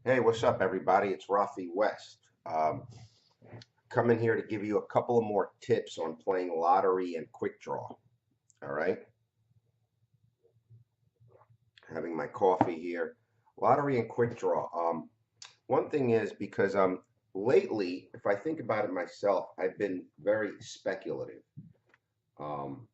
Hey, what's up, everybody? It's Rafi West. Coming here to give you a couple of more tips on playing lottery and quick draw. All right, having my coffee here. Lottery and quick draw. One thing is because lately, if I think about it myself, I've been very speculative. Um,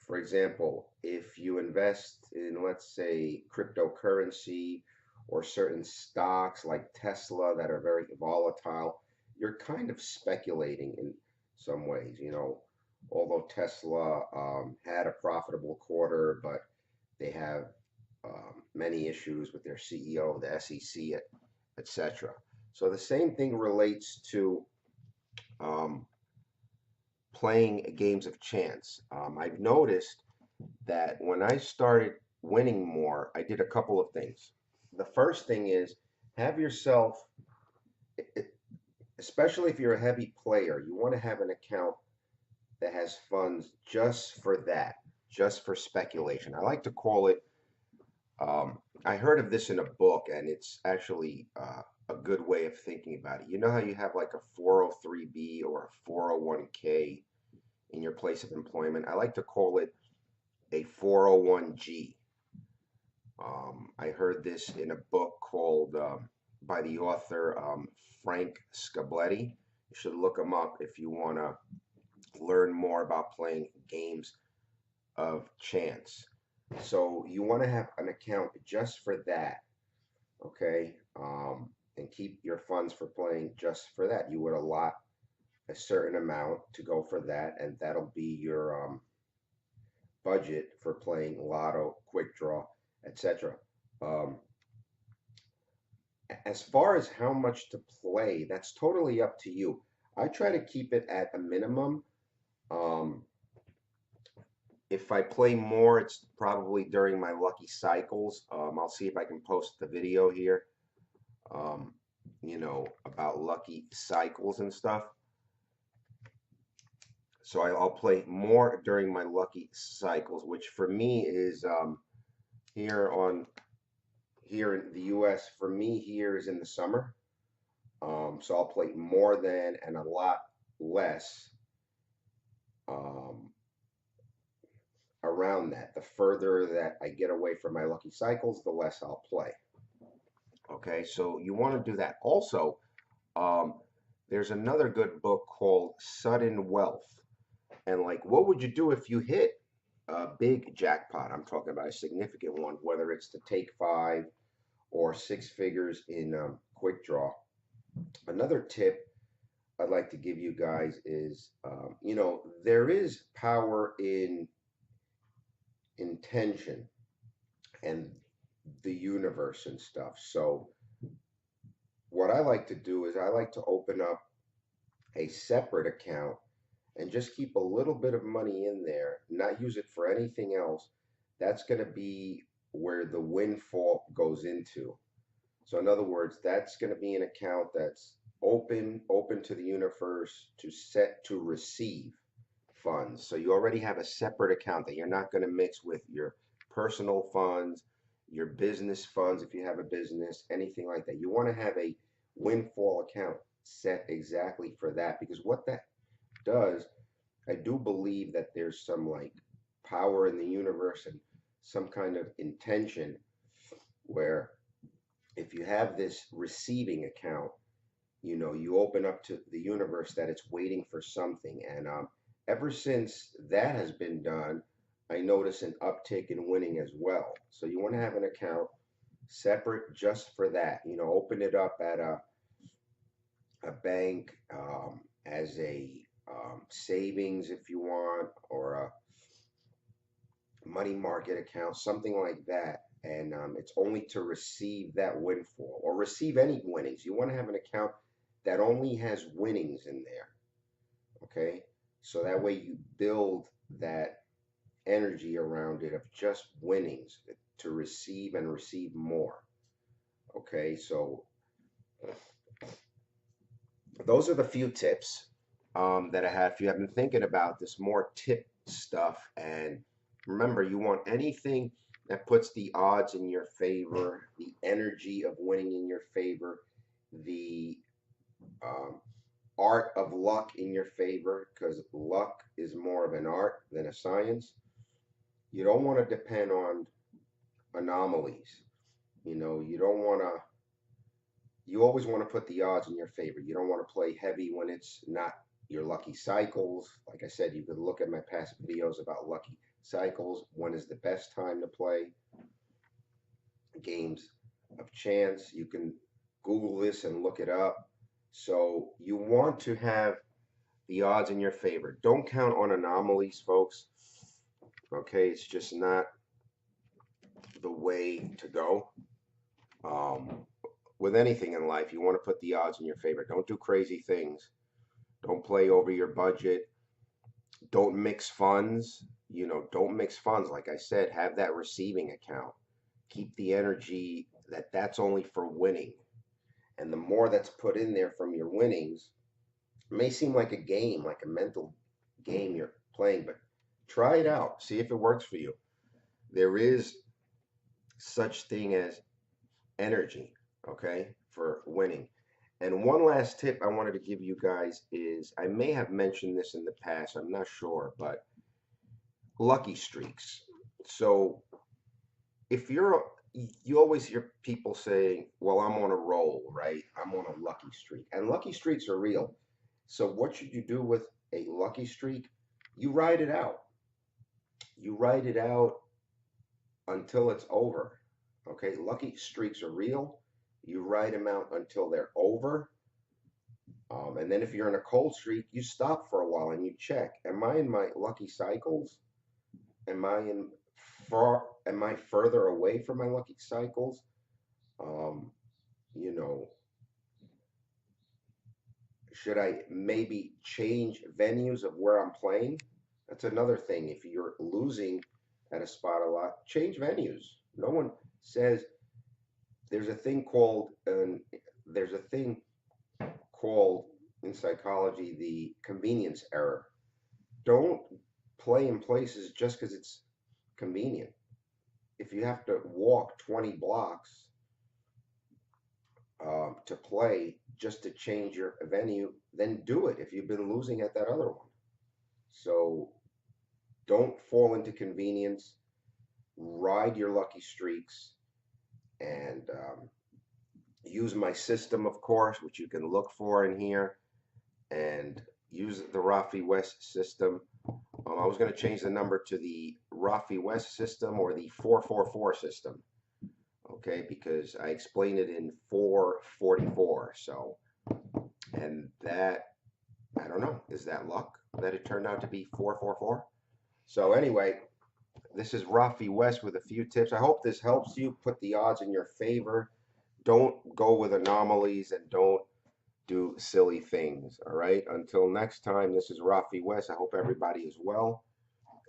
for example, if you invest in, let's say, cryptocurrency or certain stocks like Tesla that are very volatile, you're kind of speculating in some ways. Although Tesla had a profitable quarter, but they have many issues with their CEO, the SEC, etc. So the same thing relates to um, playing games of chance. I've noticed that when I started winning more, I did a couple of things. The first thing is have yourself, especially if you're a heavy player, you want to have an account that has funds just for that, just for speculation. I like to call it, I heard of this in a book, and it's actually a good way of thinking about it. You know how you have like a 403B or a 401k in your place of employment? I like to call it a 401G. I heard this in a book called by the author Frank Scabletti. You should look him up if you want to learn more about playing games of chance. So you want to have an account just for that, okay? And keep your funds for playing just for that. You would allot a certain amount to go for that, and that'll be your budget for playing lotto, quick draw, etc. Um, as far as how much to play, that's totally up to you. I try to keep it at a minimum. Um, if I play more, it's probably during my lucky cycles. I'll see if I can post the video here, um, about lucky cycles and stuff. So I'll play more during my lucky cycles, which for me is here on here in the U.S. For me, here is in the summer. So I'll play more than and a lot less um, around that. The further that I get away from my lucky cycles, the less I'll play. Okay, so you want to do that. Also, um, there's another good book called Sudden Wealth. And like, what would you do if you hit a big jackpot? I'm talking about a significant one, whether it's to take five or six figures in quick draw. Another tip I'd like to give you guys is, there is power in intention and the universe and stuff. So what I like to do is I like to open up a separate account and just keep a little bit of money in there, not use it for anything else. That's going to be where the windfall goes into. So in other words, that's going to be an account that's open to the universe to set to receive funds. So you already have a separate account that you're not going to mix with your personal funds, your business funds if you have a business, anything like that. You want to have a windfall account set exactly for that, because what that does, I do believe that there's some like power in the universe and some kind of intention where if you have this receiving account, you open up to the universe that it's waiting for something. And ever since that has been done, I notice an uptick in winning as well. So you want to have an account separate just for that. Open it up at a bank, as a savings if you want, or a money market account, something like that. And it's only to receive that windfall or receive any winnings. You want to have an account that only has winnings in there. Okay. So that way you build that energy around it of just winnings to receive and receive more. Okay. So those are the few tips that I have. If you have been thinking about this more tip stuff, and remember, you want anything that puts the odds in your favor, the energy of winning in your favor, the um, art of luck in your favor, because luck is more of an art than a science. You don't want to depend on anomalies. You don't want to, you always want to put the odds in your favor. You don't want to play heavy when it's not your lucky cycles. Like I said, you could look at my past videos about lucky cycles. When is the best time to play games of chance? You can Google this and look it up. So you want to have the odds in your favor. Don't count on anomalies, folks. Okay, it's just not the way to go. Um, with anything in life, you want to put the odds in your favor. Don't do crazy things. Don't play over your budget. Don't mix funds. Don't mix funds. Like I said, have that receiving account. Keep the energy that's only for winning. And the more that's put in there from your winnings, it may seem like a game, like a mental game you're playing, but try it out. See if it works for you. There is such thing as energy, okay, for winning. And one last tip I wanted to give you guys is I may have mentioned this in the past, I'm not sure, but lucky streaks. So if you always hear people saying, well, I'm on a roll, right? I'm on a lucky streak. And lucky streaks are real. So what should you do with a lucky streak? You ride it out. You ride it out until it's over. Okay, lucky streaks are real. You ride them out until they're over. And then if you're in a cold streak, you stop for a while and you check. Am I in my lucky cycles? Am I further away from my lucky cycles? Um, you know, should I maybe change venues of where I'm playing? That's another thing. If you're losing at a spot a lot, change venues. No one says there's a thing called there's a thing called in psychology the convenience error. Don't play in places just because it's convenient. If you have to walk 20 blocks to play just to change your venue, then do it if you've been losing at that other one. So don't fall into convenience. Ride your lucky streaks and use my system, of course, which you can look for in here, and use the Rafe West system. I was going to change the number to the Rafe West system or the 444 system, okay, because I explained it in 444. So, and that, I don't know, is that luck that it turned out to be 444? So, anyway, this is Rafi West with a few tips. I hope this helps you put the odds in your favor. Don't go with anomalies and don't do silly things. All right. Until next time, this is Rafi West. I hope everybody is well,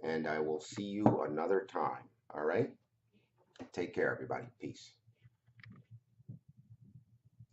and I will see you another time. All right. Take care, everybody. Peace.